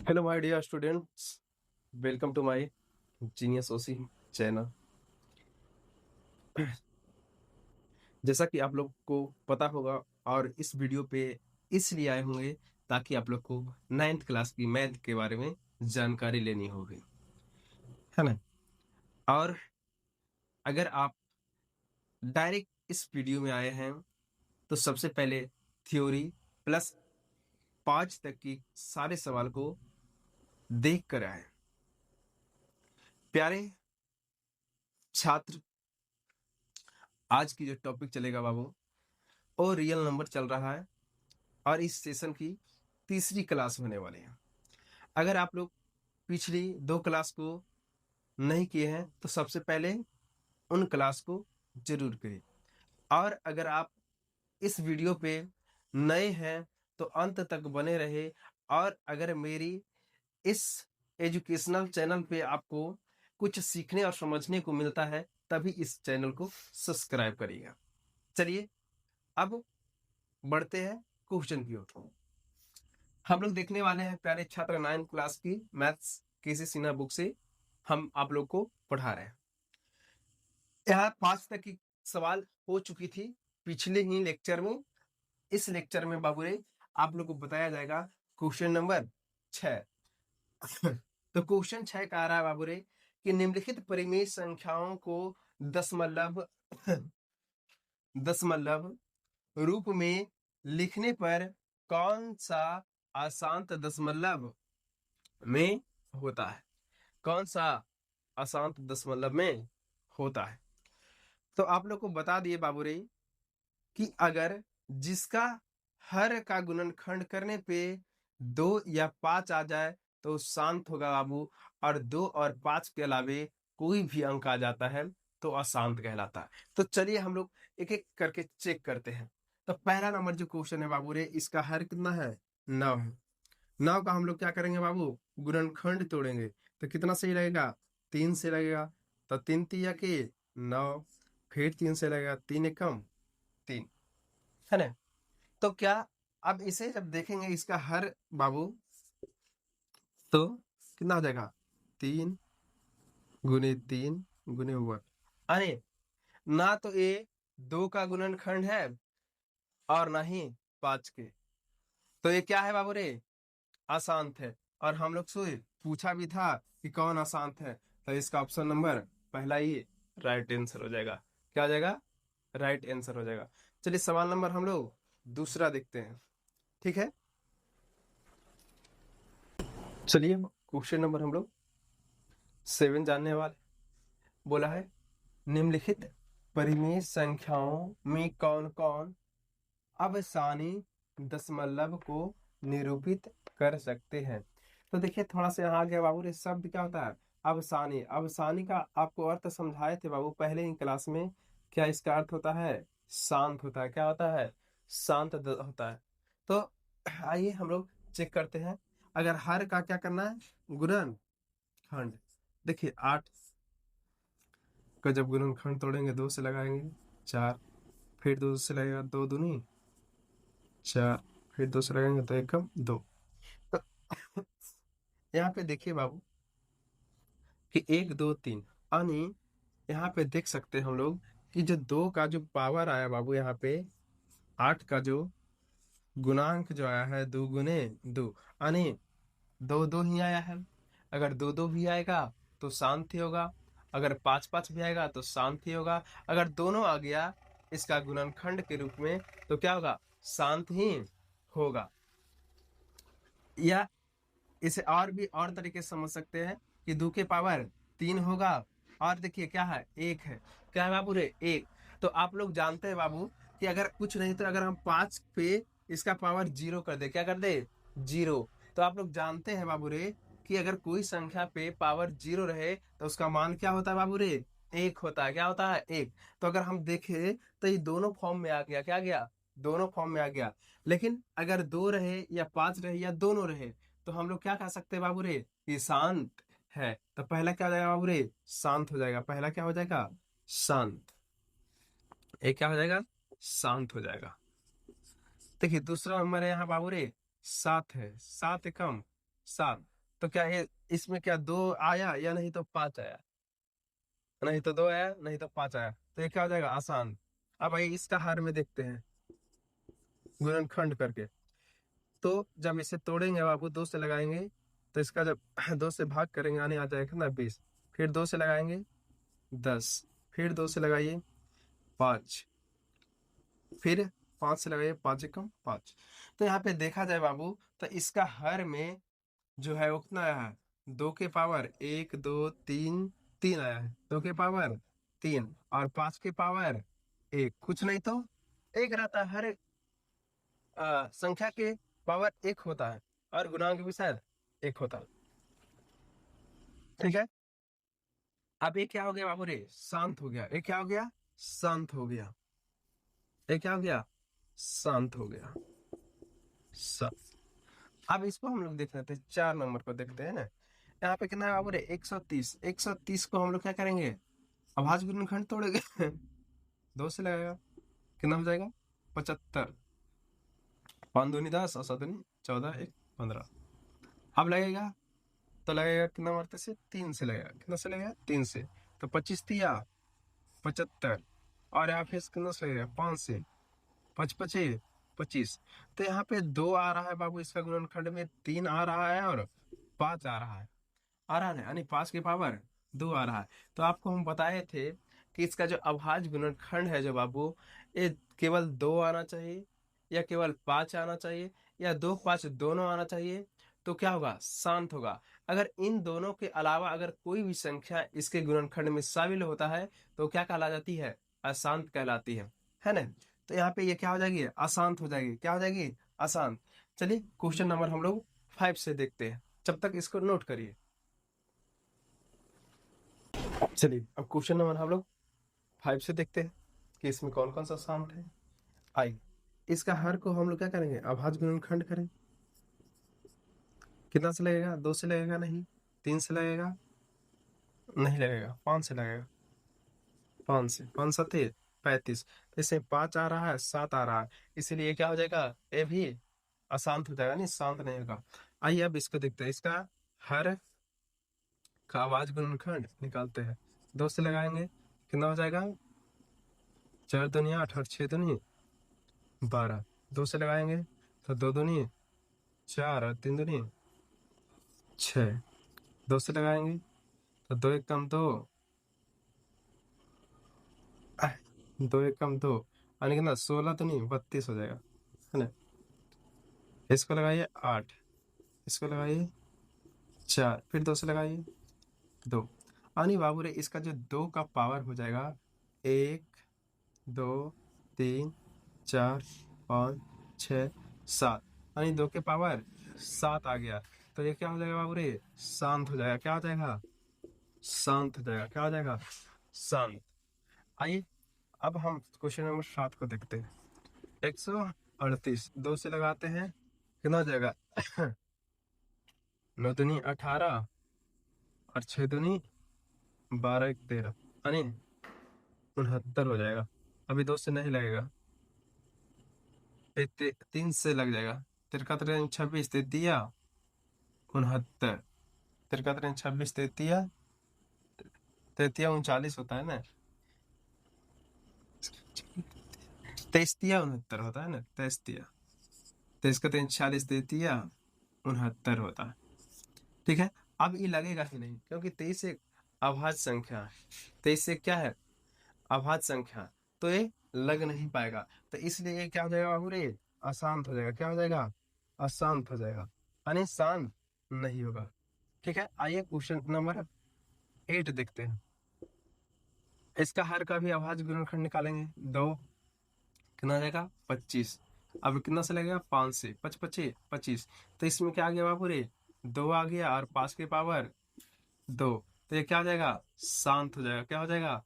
Hello my dear students, welcome to my genius O C channel. जैसा कि आप लोग को पता होगा और इस वीडियो पे इसलिए आए होंगे ताकि आप लोग को 9th क्लास की मैथ के बारे में जानकारी लेनी होगी, है ना। और अगर आप डायरेक्ट इस वीडियो में आए हैं तो सबसे पहले थ्योरी प्लस 5 तक की सारे सवाल को देख कर आए। प्यारे छात्र, आज की जो टॉपिक चलेगा बाबू, वो रियल नंबर चल रहा है और इस सेशन की तीसरी क्लास होने वाली है। अगर आप लोग पिछली 2 क्लास को नहीं किए हैं तो सबसे पहले उन क्लास को जरूर करें। और अगर आप इस वीडियो पे नए हैं तो अंत तक बने रहे। और अगर मेरी इस एजुकेशनल चैनल पे आपको कुछ सीखने और समझने को मिलता है तभी इस चैनल को सब्सक्राइब करिएगा। चलिए अब बढ़ते हैं क्वेश्चन की ओर। हम लोग देखने वाले हैं प्यारे छात्र 9th क्लास की मैथ्स केसी सिन्हा बुक से हम आप लोग को पढ़ा रहे हैं। यहाँ 5 तक की सवाल हो चुकी थी पिछले ही लेक्चर में। इस लेक्चर में बाबू रे आप लोग को बताया जाएगा क्वेश्चन नंबर 6। तो क्वेश्चन 6 का आ रहा है बाबू रे कि निम्नलिखित परिमेय संख्याओं को दशमलव दशमलव रूप में लिखने पर कौन सा अशांत दशमलव में होता है, कौन सा अशांत दशमलव में होता है। तो आप लोग को बता दिए बाबू रे कि अगर जिसका हर का गुणनखंड करने पे 2 या 5 आ जाए तो शांत होगा बाबू, और 2 और 5 के अलावे कोई भी अंक आ जाता है तो अशांत कहलाता है। तो चलिए हम लोग एक एक करके चेक करते हैं। तो पहला नंबर जो क्वेश्चन है बाबू रे, इसका हर कितना है, 9 है। 9 का हम लोग क्या करेंगे बाबू, गुणनखंड तोड़ेंगे। तो कितना सही लगेगा, 3 से लगेगा। तो 3 तिया के 9, फिर 3 से लगेगा, 3 एकम 3, है ना। तो क्या अब इसे जब देखेंगे इसका हर बाबू, तो कितना हो जाएगा, 3 गुने 3 गुने 1। अरे ना तो ये 2 का गुणनखंड है और ना ही 5 के, तो ये क्या है बाबू रे, अशांत है। और हम लोग से पूछा भी था कि कौन अशांत है, तो इसका ऑप्शन नंबर पहला ही राइट आंसर हो जाएगा। क्या हो जाएगा, राइट आंसर हो जाएगा। चलिए सवाल नंबर हम लोग दूसरा देखते हैं, ठीक है। चलिए क्वेश्चन नंबर हम लोग 7 जानने वाले। बोला है निम्नलिखित परिमेय संख्याओं में कौन कौन अवसानी दशमलव को निरूपित कर सकते हैं। तो देखिए थोड़ा सा यहाँ आ गया बाबू, ये शब्द क्या होता है, अवसानी। अवसानी का आपको अर्थ समझाए थे बाबू पहले ही क्लास में। क्या इसका अर्थ होता है, शांत होता है। क्या होता है, शांत होता है। तो आइए हम लोग चेक करते हैं। अगर हर का क्या करना है, गुणन खंड। देखिए 8 का जब गुणनखंड तोड़ेंगे 2 से लगाएंगे 4, फिर 2 से लगेगा 2 दूनी 4, फिर 2 से लगाएंगे तो एकम 2। तो यहाँ पे देखिए बाबू कि 1 2 3, यानी यहाँ पे देख सकते हैं हम लोग कि जो 2 का जो पावर आया बाबू, यहाँ पे 8 का जो गुणांक जो आया है 2 गुने 2, यानी 2 2 ही आया है। अगर 2 2 भी आएगा तो शांत ही होगा, अगर 5 5 भी आएगा तो शांत ही होगा। अगर दोनों आ गया इसका गुणनखंड के रूप में तो क्या होगा, शांत ही होगा। या इसे और भी और तरीके से समझ सकते हैं कि 2 के पावर 3 होगा, और देखिए क्या है, 1 है। क्या है बाबू रे, 1। तो आप लोग जानते हैं बाबू कि अगर कुछ नहीं तो अगर हम 5 पे इसका पावर 0 कर दे, क्या कर दे, 0। तो आप लोग जानते हैं बाबू रे कि अगर कोई संख्या पे पावर 0 रहे तो उसका मान क्या होता है बाबू रे, 1 होता है। क्या होता है, 1। तो अगर हम देखें तो ये दोनों फॉर्म में आ गया। क्या गया, दोनों फॉर्म में आ गया। लेकिन अगर 2 रहे या 5 रहे या दोनों रहे तो हम लोग क्या कह सकते हैं बाबू रे, ये शांत है। तो पहला क्या हो जाएगा बाबू रे, शांत हो जाएगा। पहला क्या हो जाएगा, शांत। एक क्या हो जाएगा, शांत हो जाएगा। देखिए दूसरा नंबर है यहाँ बाबू रे 7 है, 7 एकम 7। तो क्या ये इसमें क्या 2 आया या नहीं तो 5 आया, नहीं तो 2 आया नहीं तो 5 आया, तो ये क्या हो जाएगा आसान। अब आइए इसका हर में देखते हैं गुणनखंड करके। तो जब इसे तोड़ेंगे बाबू 2 से लगाएंगे, तो इसका जब 2 से भाग करेंगे आने आ जाएगा ना 20, फिर 2 से लगाएंगे 10, फिर 2 से लगाइए 5, फिर 5 से लगाइए 5 एकम 5। तो यहाँ पे देखा जाए बाबू तो इसका हर में जो है वो कितना आया है, 2 के पावर 1 2 3, 3 आया है, 2 के पावर 3 और 5 के पावर 1, कुछ नहीं तो एक रहता है, हर संख्या के पावर 1 होता है और गुणांक भी शायद 1 होता है। ठीक है, अब ये क्या हो गया बाबू रे, शांत हो गया, ये क्या हो गया, शांत हो गया, ये क्या हो गया, शांत हो गया, शांत। अब इसको हम लोग देख लेते हैं, 4 नंबर को देखते हैं ना। यहाँ पे कितना है बाबू रे, 130, 130 को हम लोग क्या करेंगे, अभाज्य गुणनखंड तोड़ेंगे 2 से लगाएगा, कितना हो जाएगा 75, 5 दूनी 10 और 7 दूनी 14, 1 15। अब लगेगा तो लगेगा कितना मारते से, 3 से लगेगा, कितना से लगेगा 3 से, तो 25 तिया 75, और यहाँ फिर कितना से लगेगा 5 से, 5 पचे 25। तो यहाँ पे 2 आ रहा है बाबू, इसका गुणनखंड में 3 आ रहा है और 5 आ रहा है, आ रहा है यानी 5 की पावर 2 आ रहा है। तो आपको हम बताए थे कि इसका जो अभाज्य गुणनखंड है जो बाबू, ये केवल 2 आना चाहिए या केवल 5 आना चाहिए या 2 5 दोनों आना चाहिए, तो क्या होगा, शांत होगा। अगर इन दोनों के अलावा अगर कोई भी संख्या इसके गुणनखंड में शामिल होता है तो क्या कहला जाती है, अशांत कहलाती है ना। तो यहाँ पे ये क्या हो जाएगी, अशांत हो जाएगी, क्या हो जाएगी, अशांत। चलिए क्वेश्चन नंबर हम लोग 5 से देखते हैं, जब तक इसको नोट करिए। चलिए अब क्वेश्चन नंबर हम लोग 5 से देखते हैं कि इसमें कौन कौन सा शांत है। आई, इसका हर को हम लोग क्या करेंगे, अभाज्य गुणनखंड करें। कितना से लगेगा, 2 से लगेगा नहीं, 3 से लगेगा नहीं, लगेगा 5 से लगेगा, 5 से, 5 सते 35, तो इसमें 5 आ रहा है 7 आ रहा है, इसीलिए क्या हो जाएगा, ये भी अशांत हो जाएगा, नहीं शांत नहीं होगा। आइए अब इसको देखते हैं, इसका हर का अभाज्य गुणनखंड निकालते हैं। 2 से लगाएंगे कितना हो जाएगा, 4 दूनी 8 और 6 दूनी 12, 2 से लगाएंगे तो 2 दूनी 4 और 3 दूनी 6, 2 से लगाएंगे तो 2 एक कम 2, 2 एक कम 2, यानी कितना 16 दूनी 32 हो जाएगा, है ना। इसको लगाइए 8, इसको लगाइए 4, फिर 2 से लगाइए 2, यानी बाबू रे इसका जो 2 का पावर हो जाएगा 1 2 3 4 5 6 7, यानी 2 के पावर 7 आ गया। तो ये क्या हो जाएगा बाबू रे, शांत हो जाएगा, क्या हो जाएगा, शांत हो जाएगा, क्या हो जाएगा, शांत। आइए अब हम क्वेश्चन नंबर 7 को देखते हैं। 138 2 से लगाते हैं कितना हो जाएगा 9 दूनी 18 और 6 दूनी 12 एक 13, यानी 69 हो जाएगा। अभी 2 से नहीं लगेगा, 3 से लग जाएगा, 3 26 33 69, 3 26 33 39 होता है ना, 23 69 होता है ना, 23 का 40 69 होता है। ठीक है, अब ये लगेगा ही नहीं क्योंकि 23 एक अभाज्य संख्या है, 23 एक क्या है, अभाज्य संख्या, तो ये लग नहीं पाएगा। तो इसलिए ये क्या हो जाएगा बाबू रे, अशांत हो जाएगा, क्या हो जाएगा, अशांत हो जाएगा, यानी शांत नहीं होगा। ठीक है, आइए क्वेश्चन नंबर 8 देखते हैं। इसका हर का भी अभाज्य गुणनखंड निकालेंगे, 2 कितना आ जाएगा 25, अब कितना से लगेगा 5 से, 5 पचे 25, तो इसमें क्या आ गया बाबू रे, 2 आ गया और 5 के पावर 2, तो ये क्या हो जाएगा, शांत हो जाएगा, क्या हो जाएगा,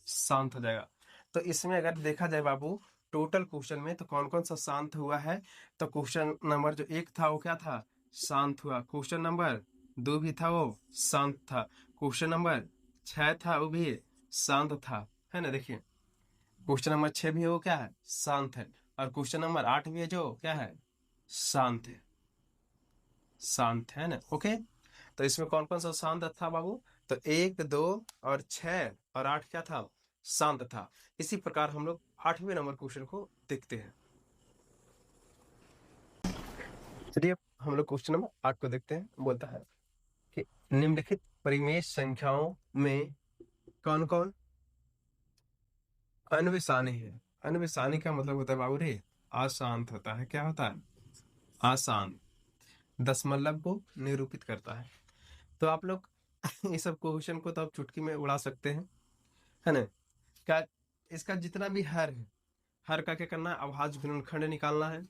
शांत हो जाएगा। तो इसमें अगर देखा जाए बाबू टोटल क्वेश्चन में तो कौन कौन सा शांत हुआ है, तो क्वेश्चन नंबर जो 1 था वो क्या था, शांत हुआ। क्वेश्चन नंबर 2 भी था वो शांत था। क्वेश्चन नंबर 6 था वो भी शांत था, है ना। देखिए क्वेश्चन नंबर 6 भी है वो क्या है, शांत है, और क्वेश्चन नंबर 8 भी है जो क्या है, शांत है, शांत है ना। ओके, तो इसमें कौन कौन सा शांत था बाबू? तो 1, 2 और 6 और 8 क्या था? शांत था। इसी प्रकार हम लोग 8वें नंबर क्वेश्चन को देखते हैं। चलिए हम लोग क्वेश्चन नंबर 8 को देखते हैं। बोलता है कि निम्नलिखित परिमेय संख्याओं में कौन कौन अनविषानी है? अनविषानी का मतलब होता है बाबू रे अशांत होता है। क्या होता है? अशांत। दशमलव को निरूपित करता है। तो आप लोग इस सब क्वेश्चन को तो आप चुटकी में उड़ा सकते हैं, है ना? क्या इसका जितना भी हर है, हर का क्या करना है? अभाज्य गुणनखंड निकालना है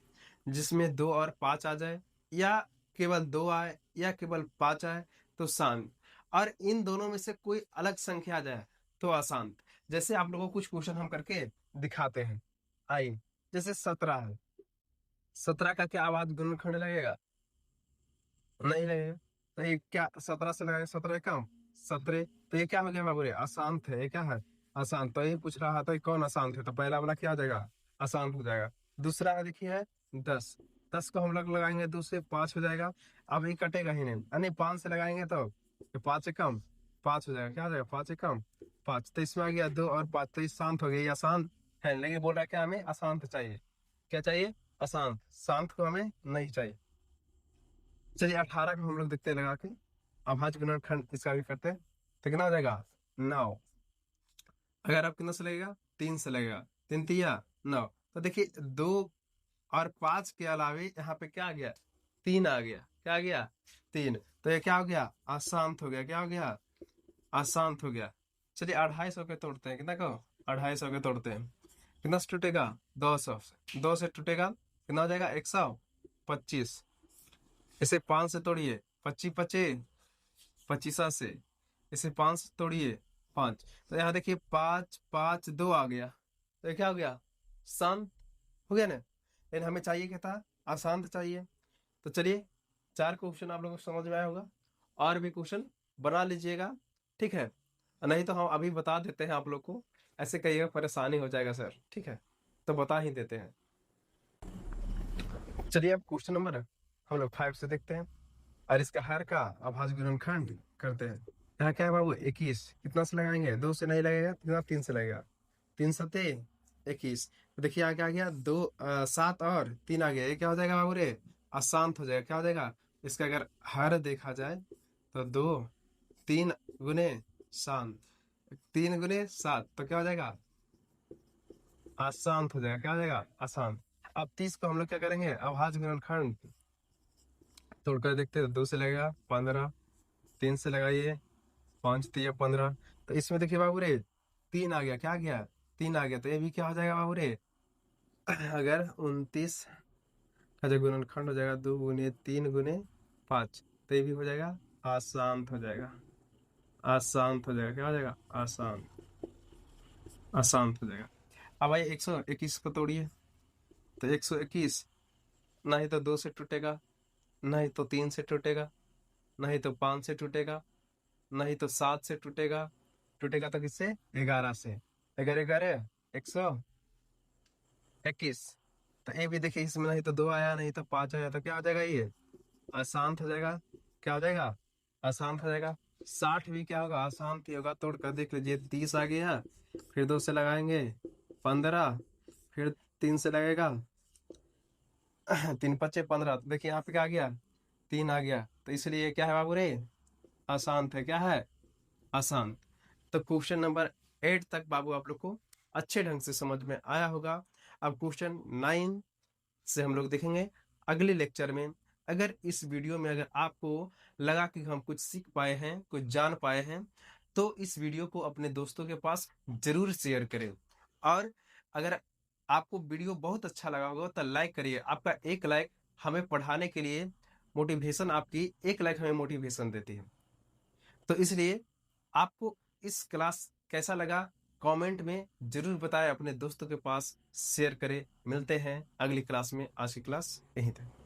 जिसमें 2 और 5 आ जाए, या केवल 2 आए या केवल 5 आए तो शांत, और इन दोनों में से कोई अलग संख्या आ जाए तो अशांत। जैसे आप लोगों को कुछ क्वेश्चन हम करके दिखाते हैं। आइए, जैसे 17 है। 17 का क्या अभाज्य गुणनखंड लगेगा? नहीं लगेगा। तो ये क्या 17 से लगाए? 17 कम 17, तो ये क्या हो गया बाबू रे? अशांत है। ये क्या है? अशांत। तो ये पूछ रहा था कि कौन अशांत है, तो पहला वाला क्या हो जाएगा? अशांत हो जाएगा। दूसरा देखिए है 10। 10 को हम लोग लगाएंगे 2 से 5 हो जाएगा। अब ये कटेगा ही नहीं, यानी 5 से लगाएंगे तो 5 से कम 5 हो जाएगा। क्या हो जाएगा? 5 से कम 5। तो इसमें आ गया 2 और 5, तो ये शांत हो गया। ये अशांत है, लेकिन बोल रहा है क्या? हमें अशांत चाहिए। क्या चाहिए? अशांत। शांत को हमें नहीं चाहिए। चलिए 18 को हम लोग देखते हैं लगा के। अभाज्य गुणनखंड इसका भी करते हैं। तो कितना हो जाएगा? 9। अगर आप कितना से लगेगा? 3 से लगेगा। 3 तिया 9। तो देखिए 2 और 5 के अलावे यहाँ पे क्या आ गया? 3 आ गया। क्या आ गया? 3। तो ये क्या हो गया? अशांत हो गया। क्या हो गया? अशांत हो गया। चलिए 250 के तोड़ते हैं। कितना को? 250 के तोड़ते हैं। कितना से टूटेगा? 200 से। 2 से टूटेगा कितना हो जाएगा? 125। इसे 5 से तोड़िए। 25 पचे 25 से। इसे 5 से तोड़िए 5। तो यहाँ देखिए 5 5 2 आ गया। तो ये क्या हो गया? शांत हो गया ना? लेकिन हमें चाहिए क्या था? अशांत चाहिए। तो चलिए 4 क्वेश्चन आप लोगों को समझ में आया होगा। और भी क्वेश्चन बना लीजिएगा, ठीक है? नहीं तो हम अभी बता देते हैं आप लोग को। ऐसे कहिएगा परेशानी हो जाएगा सर, ठीक है? तो बता ही देते हैं। चलिए अब क्वेश्चन नंबर हम लोग 5 से देखते हैं, और इसका हर का अभाज्य गुणनखंड करते हैं। यहाँ क्या है बाबू? 21। कितना से लगाएंगे? 2 से नहीं लगेगा। कितना? 3 से लगेगा। 3 सते 21। तो देखिए यहाँ क्या आ गया? 2 7 और 3 आ गया। ये क्या हो जाएगा बाबू रे? अशांत हो जाएगा। क्या हो जाएगा? इसका अगर हर देखा जाए तो 2 3 गुने शांत, 3 गुने 7 तो क्या हो जाएगा? अशांत हो जाएगा। क्या हो जाएगा? अशांत। अब 30 को हम लोग क्या करेंगे? अभाज्य गुणनखंड तोड़कर देखते हैं। 2 से लगेगा 15। 3 से लगाइए 5 तिया 15। तो इसमें देखिए बाबू रे 3 आ गया। क्या आ गया? 3 आ गया। तो ये भी क्या हो जाएगा बाबू रे? अगर 29 का जो गुणनखंड हो जाएगा 2 गुने 3 गुने 5, तो ये भी हो जाएगा अशांत हो जाएगा। अशांत हो जाएगा। क्या हो जाएगा? अशांत। अशांत हो जाएगा। अब भाई 121 को तोड़िए। तो 121 नहीं तो 2 से टूटेगा, नहीं तो 3 से टूटेगा, नहीं तो 5 से टूटेगा, नहीं तो 7 से टूटेगा। टूटेगा तो किससे? 11 से। 11 11 121। तो ये भी देखिए इसमें नहीं तो 2 आया, नहीं तो 5 आया, तो क्या हो जाएगा? ये अशांत हो जाएगा। क्या हो जाएगा? अशांत हो जाएगा। 60 भी क्या होगा? अशांत ही होगा। तोड़ कर देख लीजिए। 30 आ गया, फिर 2 से लगाएंगे 15, फिर 3 से लगेगा 3 पच्चे 15। तो देखिए यहाँ पे क्या आ गया? 3 आ गया। तो इसलिए क्या है बाबू रे? अशांत है। क्या है? अशांत। तो क्वेश्चन नंबर 8 तक बाबू आप लोग को अच्छे ढंग से समझ में आया होगा। अब क्वेश्चन 9 से हम लोग देखेंगे अगले लेक्चर में। अगर इस वीडियो में अगर आपको लगा कि हम कुछ सीख पाए हैं, कुछ जान पाए हैं, तो इस वीडियो को अपने दोस्तों के पास जरूर शेयर करें। और अगर आपको वीडियो बहुत अच्छा लगा होगा तो लाइक करिए। आपका एक लाइक हमें पढ़ाने के लिए मोटिवेशन, आपकी एक लाइक हमें मोटिवेशन देती है। तो इसलिए आपको इस क्लास कैसा लगा कमेंट में जरूर बताएं, अपने दोस्तों के पास शेयर करें। मिलते हैं अगली क्लास में। आज की क्लास यहीं तक।